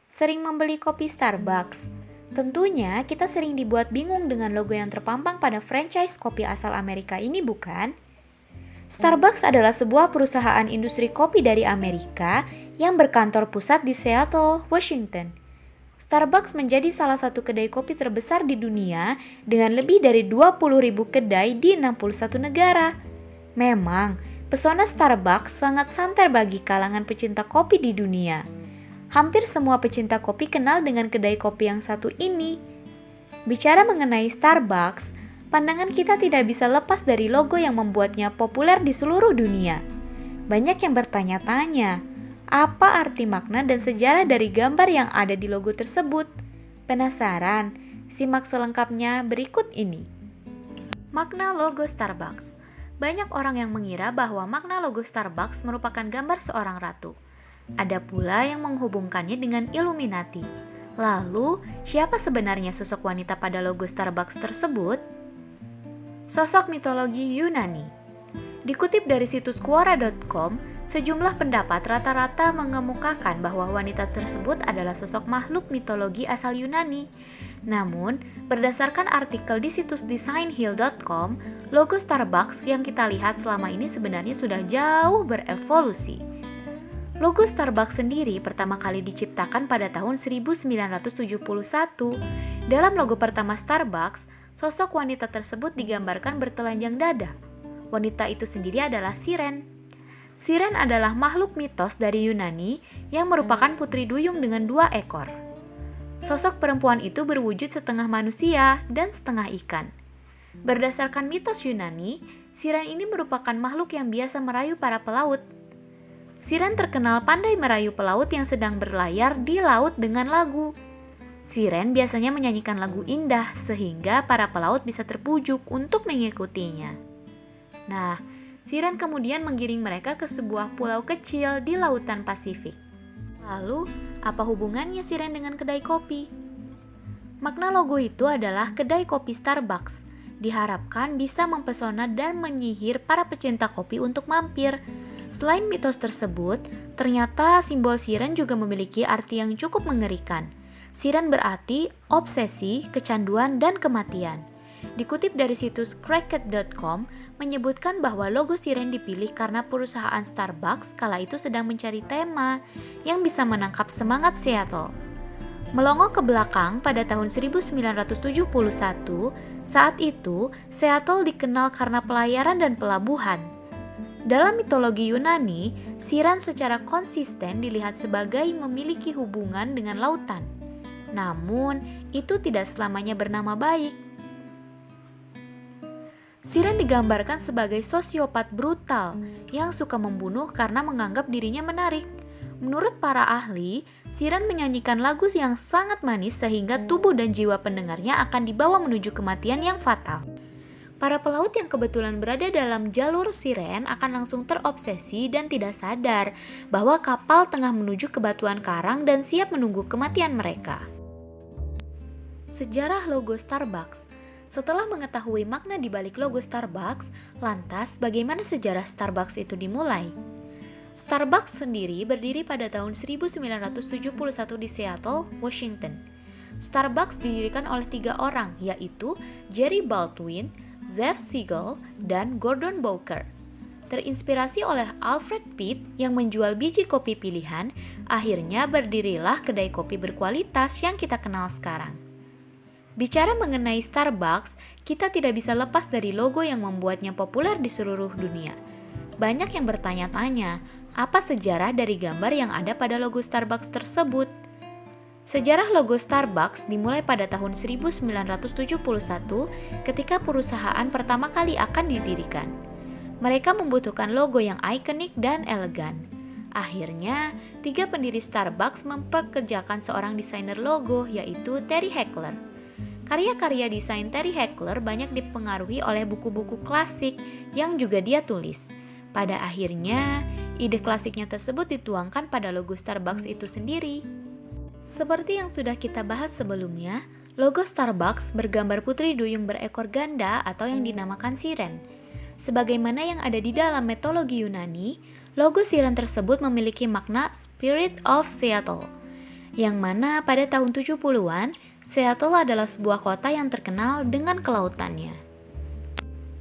Sering membeli kopi Starbucks? Tentunya kita sering dibuat bingung dengan logo yang terpampang pada franchise kopi asal Amerika ini, bukan? Starbucks adalah sebuah perusahaan industri kopi dari Amerika yang berkantor pusat di Seattle, Washington. Starbucks menjadi salah satu kedai kopi terbesar di dunia dengan lebih dari 20.000 kedai di 61 negara. Memang, pesona Starbucks sangat santer bagi kalangan pecinta kopi di dunia. Hampir semua pecinta kopi kenal dengan kedai kopi yang satu ini. Bicara mengenai Starbucks, pandangan kita tidak bisa lepas dari logo yang membuatnya populer di seluruh dunia. Banyak yang bertanya-tanya, apa arti makna dan sejarah dari gambar yang ada di logo tersebut? Penasaran? Simak selengkapnya berikut ini. Makna logo Starbucks. Banyak orang yang mengira bahwa makna logo Starbucks merupakan gambar seorang ratu. Ada pula yang menghubungkannya dengan Illuminati. Lalu, siapa sebenarnya sosok wanita pada logo Starbucks tersebut? Sosok mitologi Yunani. Dikutip dari situs Quora.com, sejumlah pendapat rata-rata mengemukakan bahwa wanita tersebut adalah sosok makhluk mitologi asal Yunani. Namun, berdasarkan artikel di situs designhill.com, logo Starbucks yang kita lihat selama ini sebenarnya sudah jauh berevolusi. Logo Starbucks sendiri pertama kali diciptakan pada tahun 1971. Dalam logo pertama Starbucks, sosok wanita tersebut digambarkan bertelanjang dada. Wanita itu sendiri adalah Siren. Siren adalah makhluk mitos dari Yunani yang merupakan putri duyung dengan 2 ekor. Sosok perempuan itu berwujud setengah manusia dan setengah ikan. Berdasarkan mitos Yunani, Siren ini merupakan makhluk yang biasa merayu para pelaut. Siren terkenal pandai merayu pelaut yang sedang berlayar di laut dengan lagu. Siren biasanya menyanyikan lagu indah sehingga para pelaut bisa terpujuk untuk mengikutinya. Nah, Siren kemudian menggiring mereka ke sebuah pulau kecil di lautan Pasifik. Lalu, apa hubungannya Siren dengan kedai kopi? Makna logo itu adalah kedai kopi Starbucks. Diharapkan bisa mempesona dan menyihir para pecinta kopi untuk mampir. Selain mitos tersebut, ternyata simbol siren juga memiliki arti yang cukup mengerikan. Siren berarti obsesi, kecanduan, dan kematian. Dikutip dari situs Cracked.com, menyebutkan bahwa logo siren dipilih karena perusahaan Starbucks kala itu sedang mencari tema yang bisa menangkap semangat Seattle. Melongo ke belakang pada tahun 1971, saat itu Seattle dikenal karena pelayaran dan pelabuhan. Dalam mitologi Yunani, Siren secara konsisten dilihat sebagai memiliki hubungan dengan lautan. Namun, itu tidak selamanya bernama baik. Siren digambarkan sebagai sosiopat brutal yang suka membunuh karena menganggap dirinya menarik. Menurut para ahli, Siren menyanyikan lagu yang sangat manis sehingga tubuh dan jiwa pendengarnya akan dibawa menuju kematian yang fatal. Para pelaut yang kebetulan berada dalam jalur Siren akan langsung terobsesi dan tidak sadar bahwa kapal tengah menuju ke batuan karang dan siap menunggu kematian mereka. Sejarah logo Starbucks. Setelah mengetahui makna di balik logo Starbucks, lantas bagaimana sejarah Starbucks itu dimulai? Starbucks sendiri berdiri pada tahun 1971 di Seattle, Washington. Starbucks didirikan oleh 3 orang, yaitu Jerry Baldwin, Zev Siegel, dan Gordon Bowker. Terinspirasi oleh Alfred Pitt yang menjual biji kopi pilihan, akhirnya berdirilah kedai kopi berkualitas yang kita kenal sekarang. Bicara mengenai Starbucks, kita tidak bisa lepas dari logo yang membuatnya populer di seluruh dunia. Banyak yang bertanya-tanya, apa sejarah dari gambar yang ada pada logo Starbucks tersebut? Sejarah logo Starbucks dimulai pada tahun 1971 ketika perusahaan pertama kali akan didirikan. Mereka membutuhkan logo yang ikonik dan elegan. Akhirnya, 3 pendiri Starbucks mempekerjakan seorang desainer logo yaitu Terry Heckler. Karya-karya desain Terry Heckler banyak dipengaruhi oleh buku-buku klasik yang juga dia tulis. Pada akhirnya, ide klasiknya tersebut dituangkan pada logo Starbucks itu sendiri. Seperti yang sudah kita bahas sebelumnya, logo Starbucks bergambar putri duyung berekor ganda atau yang dinamakan siren. Sebagaimana yang ada di dalam mitologi Yunani, Logo siren tersebut memiliki makna Spirit of Seattle, yang mana pada tahun 70-an, Seattle adalah sebuah kota yang terkenal dengan kelautannya.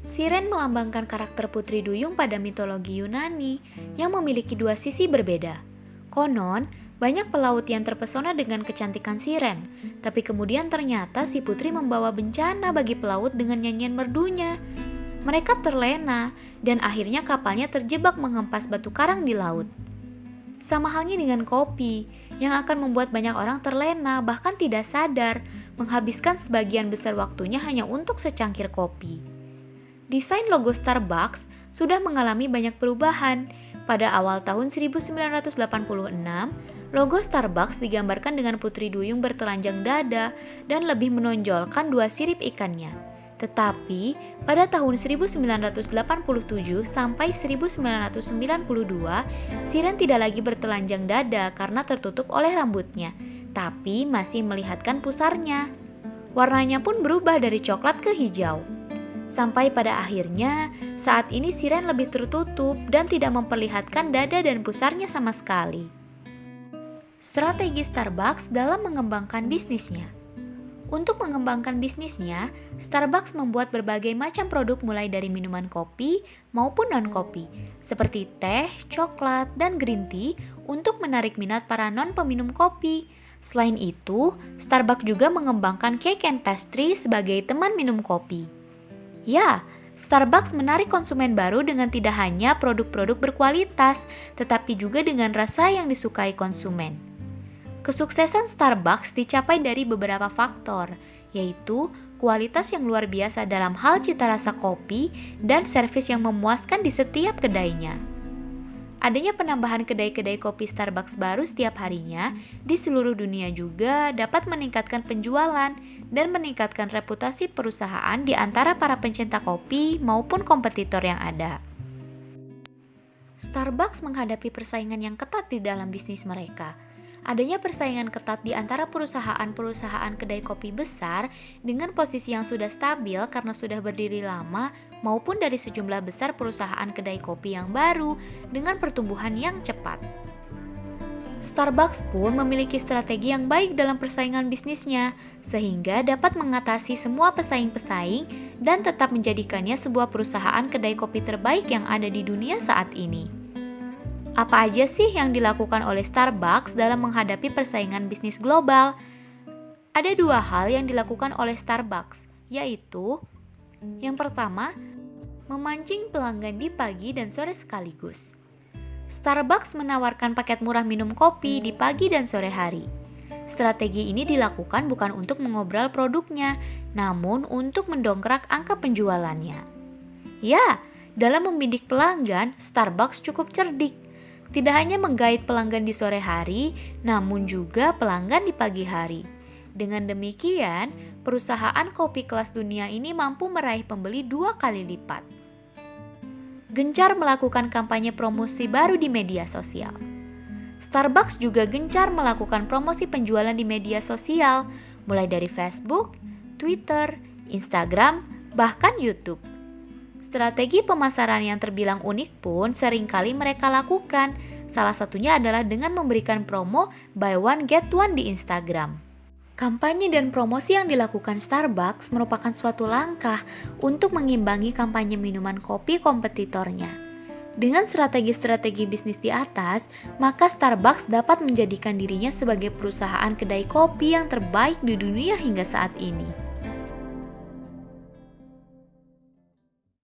Siren melambangkan karakter putri duyung pada mitologi Yunani yang memiliki dua sisi berbeda. Konon, banyak pelaut yang terpesona dengan kecantikan siren, tapi kemudian ternyata si putri membawa bencana bagi pelaut dengan nyanyian merdunya. Mereka terlena dan akhirnya kapalnya terjebak mengempas batu karang di laut. Sama halnya dengan kopi, yang akan membuat banyak orang terlena bahkan tidak sadar, menghabiskan sebagian besar waktunya hanya untuk secangkir kopi. Desain logo Starbucks sudah mengalami banyak perubahan. Pada awal tahun 1986, logo Starbucks digambarkan dengan putri duyung bertelanjang dada dan lebih menonjolkan dua sirip ikannya. Tetapi, pada tahun 1987 sampai 1992, siren tidak lagi bertelanjang dada karena tertutup oleh rambutnya, tapi masih melihatkan pusarnya. Warnanya pun berubah dari coklat ke hijau. Sampai pada akhirnya, saat ini siren lebih tertutup dan tidak memperlihatkan dada dan pusarnya sama sekali. Strategi Starbucks dalam mengembangkan bisnisnya. Untuk mengembangkan bisnisnya, Starbucks membuat berbagai macam produk mulai dari minuman kopi maupun non-kopi, seperti teh, coklat, dan green tea untuk menarik minat para non-peminum kopi. Selain itu, Starbucks juga mengembangkan cake and pastry sebagai teman minum kopi. Ya, Starbucks menarik konsumen baru dengan tidak hanya produk-produk berkualitas, tetapi juga dengan rasa yang disukai konsumen. Kesuksesan Starbucks dicapai dari beberapa faktor, yaitu kualitas yang luar biasa dalam hal cita rasa kopi dan servis yang memuaskan di setiap kedainya. Adanya penambahan kedai-kedai kopi Starbucks baru setiap harinya di seluruh dunia juga dapat meningkatkan penjualan dan meningkatkan reputasi perusahaan di antara para pencinta kopi maupun kompetitor yang ada. Starbucks menghadapi persaingan yang ketat di dalam bisnis mereka. Adanya persaingan ketat di antara perusahaan-perusahaan kedai kopi besar dengan posisi yang sudah stabil karena sudah berdiri lama maupun dari sejumlah besar perusahaan kedai kopi yang baru dengan pertumbuhan yang cepat. Starbucks pun memiliki strategi yang baik dalam persaingan bisnisnya sehingga dapat mengatasi semua pesaing-pesaing dan tetap menjadikannya sebuah perusahaan kedai kopi terbaik yang ada di dunia saat ini. Apa aja sih yang dilakukan oleh Starbucks dalam menghadapi persaingan bisnis global? Ada dua hal yang dilakukan oleh Starbucks, yaitu yang pertama, memancing pelanggan di pagi dan sore sekaligus. Starbucks menawarkan paket murah minum kopi di pagi dan sore hari. Strategi ini dilakukan bukan untuk mengobrol produknya, namun untuk mendongkrak angka penjualannya. Ya, dalam membidik pelanggan, Starbucks cukup cerdik. Tidak hanya menggait pelanggan di sore hari, namun juga pelanggan di pagi hari. Dengan demikian, perusahaan kopi kelas dunia ini mampu meraih pembeli 2 kali lipat. Gencar melakukan kampanye promosi baru di media sosial. Starbucks juga gencar melakukan promosi penjualan di media sosial, mulai dari Facebook, Twitter, Instagram, bahkan YouTube. Strategi pemasaran yang terbilang unik pun seringkali mereka lakukan. Salah satunya adalah dengan memberikan promo buy one get one di Instagram. Kampanye dan promosi yang dilakukan Starbucks merupakan suatu langkah untuk mengimbangi kampanye minuman kopi kompetitornya. Dengan strategi-strategi bisnis di atas, maka Starbucks dapat menjadikan dirinya sebagai perusahaan kedai kopi yang terbaik di dunia hingga saat ini.